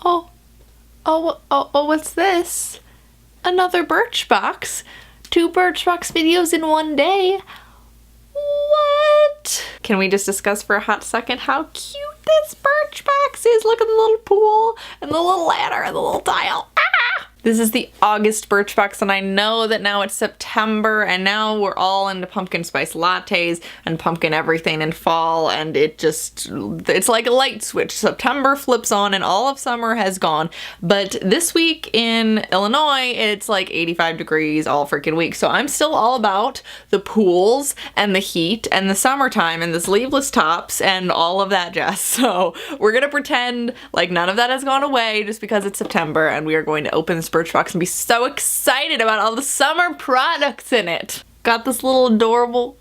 Oh, what's this? Another Birchbox? 2 Birchbox videos in one day? What? Can we just discuss for a hot second how cute this Birchbox is? Look at the little pool and the little ladder and the little tile. Ah! This is the August Birchbox, and I know that now it's September and now we're all into pumpkin spice lattes and pumpkin everything in fall, and it's like a light switch. September flips on and all of summer has gone. But this week in Illinois, it's like 85 degrees all freaking week. So I'm still all about the pools and the heat and the summertime and the sleeveless tops and all of that jazz. So we're gonna pretend like none of that has gone away just because it's September, and we are going to open this Birchbox and be so excited about all the summer products in it. Got this little adorable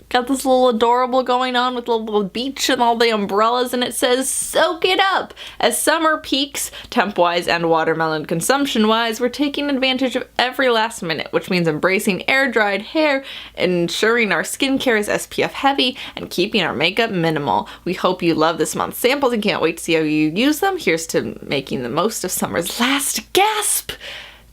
going on with the little beach and all the umbrellas, and it says soak it up. As summer peaks, temp-wise and watermelon consumption-wise, we're taking advantage of every last minute, which means embracing air-dried hair, ensuring our skincare is SPF heavy, and keeping our makeup minimal. We hope you love this month's samples and can't wait to see how you use them. Here's to making the most of summer's last gasp.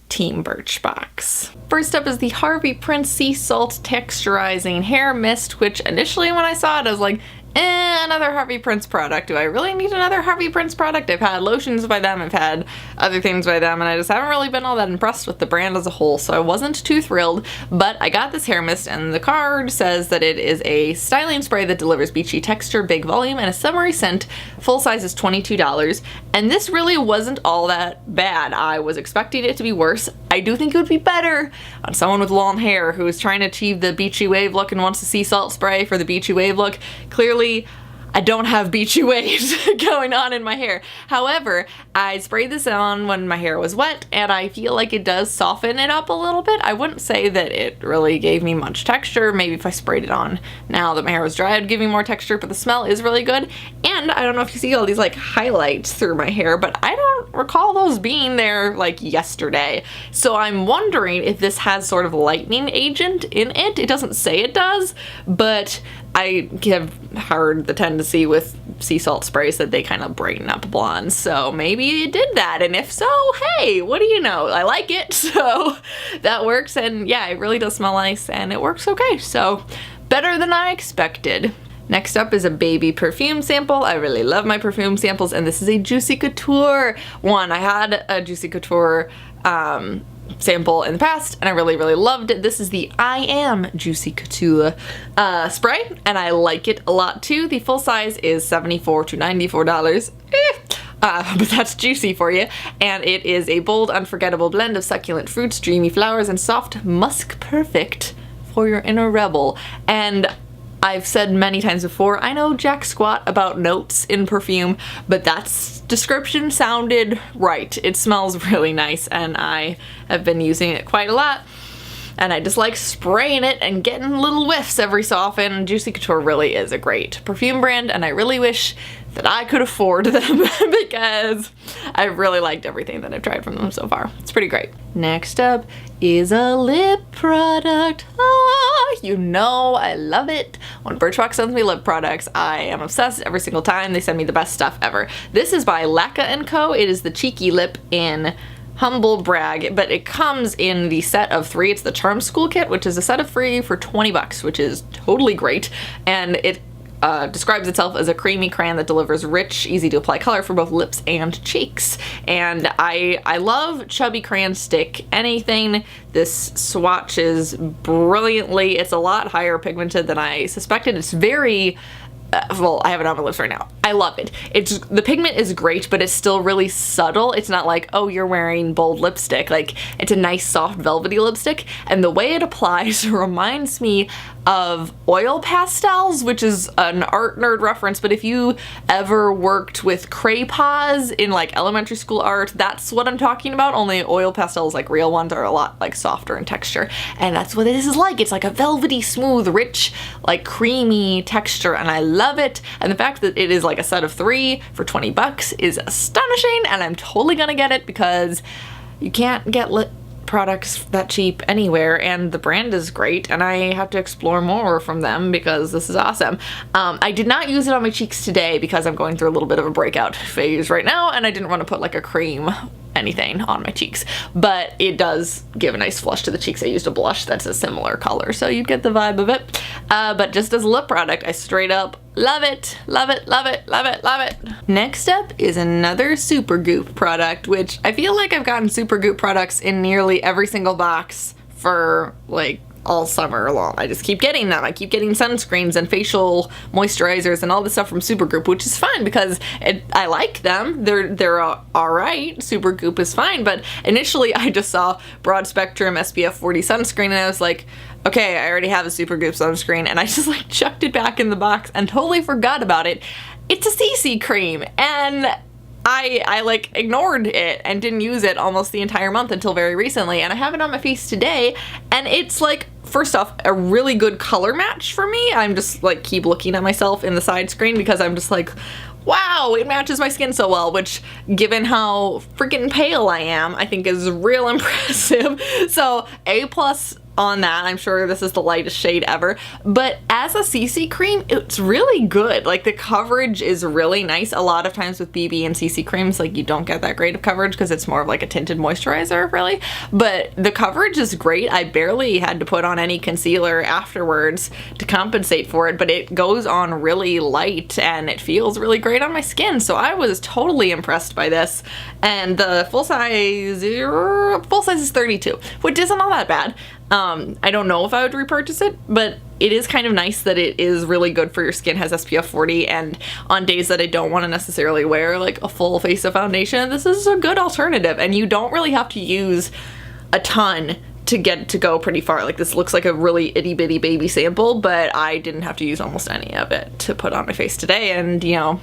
Team Birchbox. First up is the Harvey Prince Sea Salt Texturizing Hair Mist, which initially when I saw it I was like, another Harvey Prince product. Do I really need another Harvey Prince product? I've had lotions by them, I've had other things by them, and I just haven't really been all that impressed with the brand as a whole, so I wasn't too thrilled. But I got this hair mist, and the card says that it is a styling spray that delivers beachy texture, big volume, and a summery scent. Full size is $22, and this really wasn't all that bad. I was expecting it to be worse. I do think it would be better on someone with long hair who is trying to achieve the beachy wave look and wants a sea salt spray for the beachy wave look. Clearly, I don't have beachy waves going on in my hair. However, I sprayed this on when my hair was wet, and I feel like it does soften it up a little bit. I wouldn't say that it really gave me much texture. Maybe if I sprayed it on now that my hair was dry, it'd give me more texture, but the smell is really good. And I don't know if you see all these like highlights through my hair, but I don't recall those being there like yesterday. So I'm wondering if this has sort of lightening agent in it. It doesn't say it does, but I have heard the tendency with sea salt sprays that they kind of brighten up blondes, so maybe it did that, and if so, hey, what do you know? I like it, so that works, and yeah, it really does smell nice, and it works okay, so better than I expected. Next up is a baby perfume sample. I really love my perfume samples, and this is a Juicy Couture one. I had a Juicy Couture sample in the past, and I really loved it. This is the I Am Juicy Couture spray, and I like it a lot too. The full size is $74 to $94. But that's juicy for you. And it is a bold, unforgettable blend of succulent fruits, dreamy flowers, and soft musk, perfect for your inner rebel. And I've said many times before, I know jack squat about notes in perfume, but that description sounded right. It smells really nice, and I have been using it quite a lot. And I just like spraying it and getting little whiffs every so often. Juicy Couture really is a great perfume brand, and I really wish that I could afford them because I've really liked everything that I've tried from them so far. It's pretty great. Next up is a lip product. You know I love it. When Birchbox sends me lip products, I am obsessed every single time. They send me the best stuff ever. This is by R+Co. It is the Cheeky Lip in Humble Brag, but it comes in the set of 3. It's the Charm School Kit, which is a set of 3 for $20, which is totally great. And it describes itself as a creamy crayon that delivers rich, easy to apply color for both lips and cheeks. And I love chubby crayon stick anything. This swatches brilliantly. It's a lot higher pigmented than I suspected. It's very well, I have it on my lips right now. I love it. The pigment is great, but it's still really subtle. It's not like, oh, you're wearing bold lipstick. Like, it's a nice soft velvety lipstick, and the way it applies reminds me of oil pastels, which is an art nerd reference, but if you ever worked with crayons in like elementary school art, that's what I'm talking about, only oil pastels, like real ones, are a lot like softer in texture, and that's what this is like. It's like a velvety, smooth, rich, like creamy texture, and I love it. And the fact that it is like a set of 3 for $20 is astonishing, and I'm totally gonna get it because you can't get lip products that cheap anywhere, and the brand is great, and I have to explore more from them because this is awesome. I did not use it on my cheeks today because I'm going through a little bit of a breakout phase right now, and I didn't want to put like a cream anything on my cheeks, but it does give a nice flush to the cheeks. I used a blush that's a similar color, so you get the vibe of it. But just as a lip product, I straight up love it, love it, love it, love it, love it. Next up is another Supergoop product, which I feel like I've gotten Supergoop products in nearly every single box for like all summer long. I just keep getting them. I keep getting sunscreens and facial moisturizers and all this stuff from Supergoop, which is fine because I like them. They're alright. Supergoop is fine, but initially I just saw broad spectrum SPF 40 sunscreen and I was like, okay, I already have a Supergoop sunscreen, and I just like chucked it back in the box and totally forgot about it. It's a CC cream, and I like ignored it and didn't use it almost the entire month until very recently, and I have it on my face today, and it's like, first off, a really good color match for me. I'm just like keep looking at myself in the side screen because I'm just like, wow, it matches my skin so well, which given how freaking pale I am, I think is real impressive. So A+ on that. I'm sure this is the lightest shade ever, but as a CC cream, it's really good. Like the coverage is really nice. A lot of times with BB and CC creams, like you don't get that great of coverage because it's more of like a tinted moisturizer really, but the coverage is great. I barely had to put on any concealer afterwards to compensate for it, but it goes on really light and it feels really great on my skin. So I was totally impressed by this, and the full size is 32, which isn't all that bad. I don't know if I would repurchase it, but it is kind of nice that it is really good for your skin, has SPF 40, and on days that I don't want to necessarily wear like a full face of foundation, this is a good alternative, and you don't really have to use a ton to get to go pretty far. Like this looks like a really itty bitty baby sample, but I didn't have to use almost any of it to put on my face today, and you know,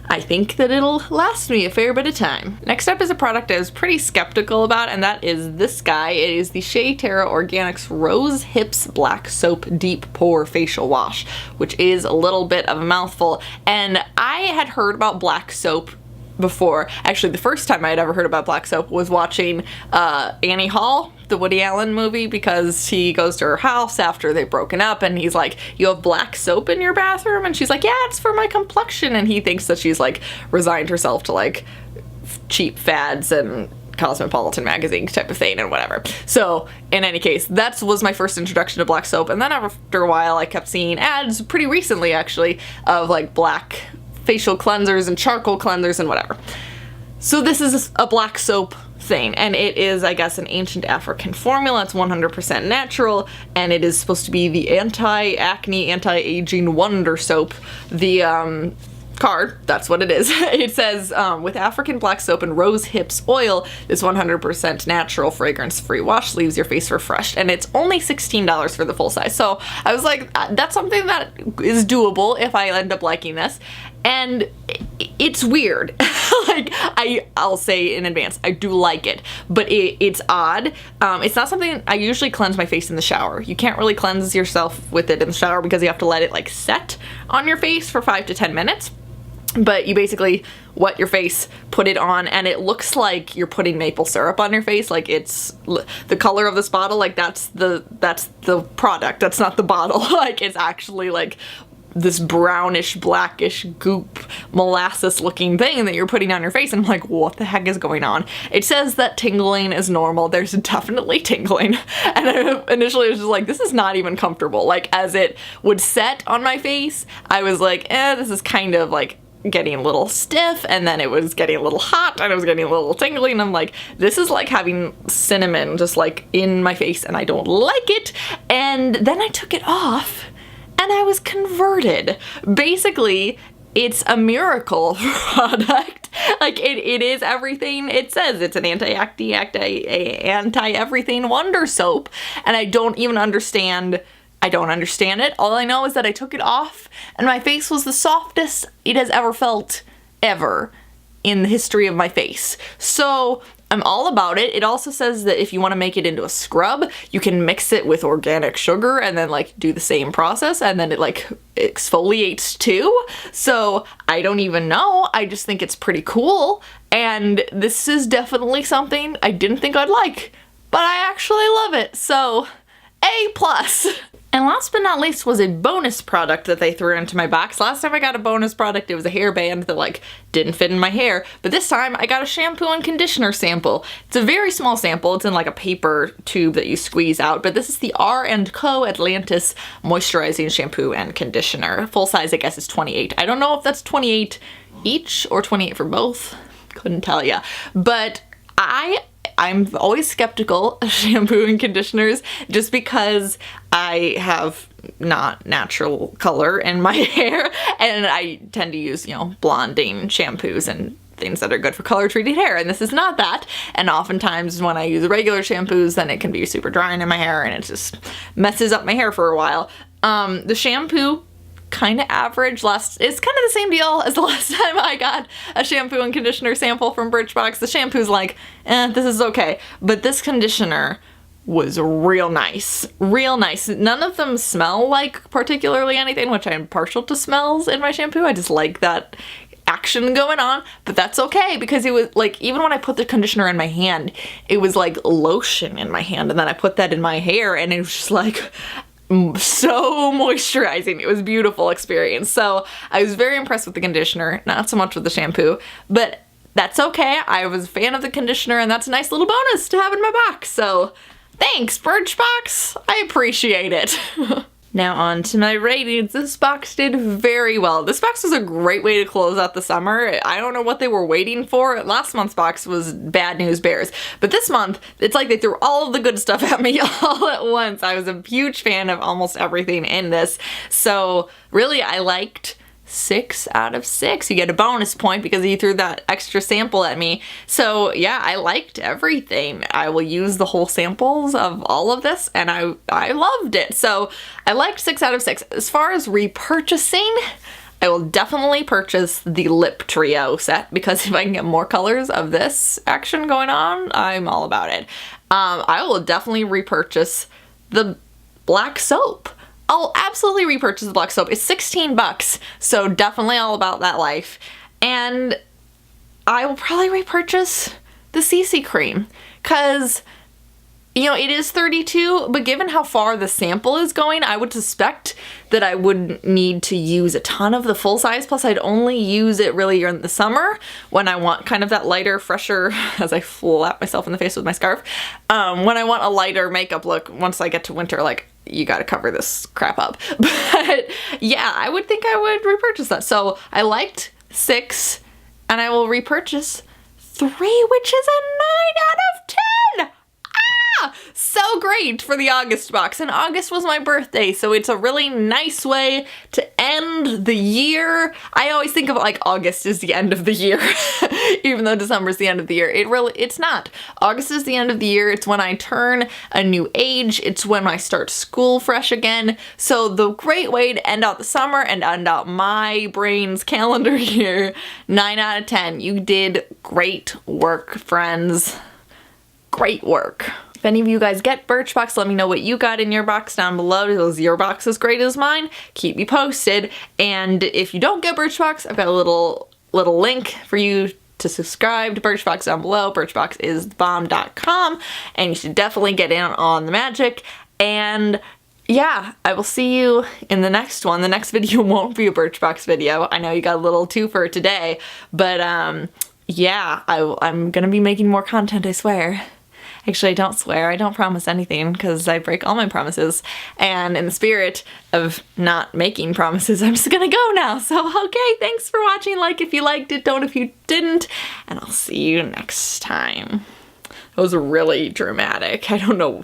I think that it'll last me a fair bit of time. Next up is a product I was pretty skeptical about, and that is this guy. It is the Shea Tara Organics Rose Hips Black Soap Deep Pore Facial Wash, which is a little bit of a mouthful. And I had heard about black soap before. Actually, the first time I had ever heard about black soap was watching Annie Hall, the Woody Allen movie, because he goes to her house after they've broken up and he's like, you have black soap in your bathroom? And she's like, yeah, it's for my complexion. And he thinks that she's like resigned herself to like cheap fads and Cosmopolitan magazine type of thing and whatever. So in any case, that was my first introduction to black soap, and then after a while I kept seeing ads pretty recently actually of like black facial cleansers and charcoal cleansers and whatever. So this is a black soap thing, and it is, I guess, an ancient African formula. It's 100% natural, and it is supposed to be the anti-acne, anti-aging wonder soap. The card, that's what it is. It says, with African black soap and rose hips oil, this 100% natural fragrance-free wash leaves your face refreshed, and it's only $16 for the full size. So I was like, that's something that is doable if I end up liking this. And it's weird. Like, I'll say in advance, I do like it, but it's odd. It's not something, I usually cleanse my face in the shower. You can't really cleanse yourself with it in the shower because you have to let it like set on your face for 5 to 10 minutes. But you basically wet your face, put it on, and it looks like you're putting maple syrup on your face. Like it's the color of this bottle, like that's the product, that's not the bottle. Like it's actually like this brownish, blackish goop, molasses looking thing that you're putting on your face, and I'm like, what the heck is going on? It says that tingling is normal. There's definitely tingling, and I initially was just like, this is not even comfortable. Like as it would set on my face, I was like, this is kind of like getting a little stiff, and then it was getting a little hot, and it was getting a little tingly, and I'm like, this is like having cinnamon just like in my face, and I don't like it. And then I took it off, and I was converted. Basically, it's a miracle product. Like it is everything it says. It's an anti-acne, anti-everything wonder soap, and I don't understand it. All I know is that I took it off and my face was the softest it has ever felt ever in the history of my face. So I'm all about it. It also says that if you want to make it into a scrub, you can mix it with organic sugar and then like do the same process, and then it like exfoliates too. So I don't even know. I just think it's pretty cool, and this is definitely something I didn't think I'd like, but I actually love it, so A+. And last but not least was a bonus product that they threw into my box. Last time I got a bonus product, it was a hairband that like didn't fit in my hair. But this time I got a shampoo and conditioner sample. It's a very small sample. It's in like a paper tube that you squeeze out. But this is the R+Co Atlantis Moisturizing Shampoo and Conditioner. Full size, I guess, is 28. I don't know if that's 28 each or 28 for both. Couldn't tell ya. But I'm always skeptical of shampoo and conditioners just because I have not natural color in my hair and I tend to use, you know, blonding shampoos and things that are good for color treated hair, and this is not that. And oftentimes when I use regular shampoos, then it can be super drying in my hair and it just messes up my hair for a while. The shampoo, kind of average. It's kind of the same deal as the last time I got a shampoo and conditioner sample from Birchbox. The shampoo's like, this is okay. But this conditioner was real nice. Real nice. None of them smell like particularly anything, which I'm partial to smells in my shampoo. I just like that action going on, but that's okay because it was like, even when I put the conditioner in my hand, it was like lotion in my hand, and then I put that in my hair and it was just like so moisturizing. It was a beautiful experience. So I was very impressed with the conditioner, not so much with the shampoo, but that's okay. I was a fan of the conditioner and that's a nice little bonus to have in my box. So thanks, Birchbox. I appreciate it. Now on to my ratings. This box did very well. This box was a great way to close out the summer. I don't know what they were waiting for. Last month's box was Bad News Bears, but this month, it's like they threw all of the good stuff at me all at once. I was a huge fan of almost everything in this. So really, I liked 6 out of 6. You get a bonus point because you threw that extra sample at me. So yeah, I liked everything. I will use the whole samples of all of this and I loved it. So I liked 6 out of 6. As far as repurchasing, I will definitely purchase the lip trio set because if I can get more colors of this action going on, I'm all about it. I will definitely repurchase the black soap. I'll absolutely repurchase the black soap. It's 16 bucks, so definitely all about that life. And I will probably repurchase the CC cream because, you know, it is 32, but given how far the sample is going, I would suspect that I wouldn't need to use a ton of the full size, plus I'd only use it really in the summer when I want kind of that lighter, fresher, as I flap myself in the face with my scarf, when I want a lighter makeup look once I get to winter, like, you gotta cover this crap up. But yeah, I would think I would repurchase that. So I liked 6 and I will repurchase 3, which is a 9 out of 10. So great for the August box, and August was my birthday, so it's a really nice way to end the year. I always think of it like August is the end of the year, even though December is the end of the year. It's not. August is the end of the year. It's when I turn a new age. It's when I start school fresh again. So the great way to end out the summer and end out my brain's calendar year, 9 out of 10. You did great work, friends. Great work. If any of you guys get Birchbox, let me know what you got in your box down below. Is your box as great as mine? Keep me posted. And if you don't get Birchbox, I've got a little link for you to subscribe to Birchbox down below. Birchboxisthebomb.com, and you should definitely get in on the magic. And yeah, I will see you in the next one. The next video won't be a Birchbox video. I know you got a little twofer today, but yeah, I'm gonna be making more content, I swear. Actually, I don't swear. I don't promise anything because I break all my promises. And in the spirit of not making promises, I'm just gonna go now. So, okay, thanks for watching. Like if you liked it, don't if you didn't. And I'll see you next time. That was really dramatic. I don't know.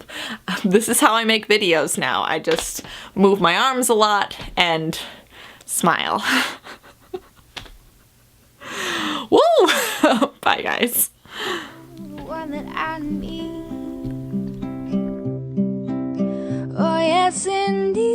This is how I make videos now. I just move my arms a lot and smile. Woo! Bye, guys. One that I need. Oh yes, indeed.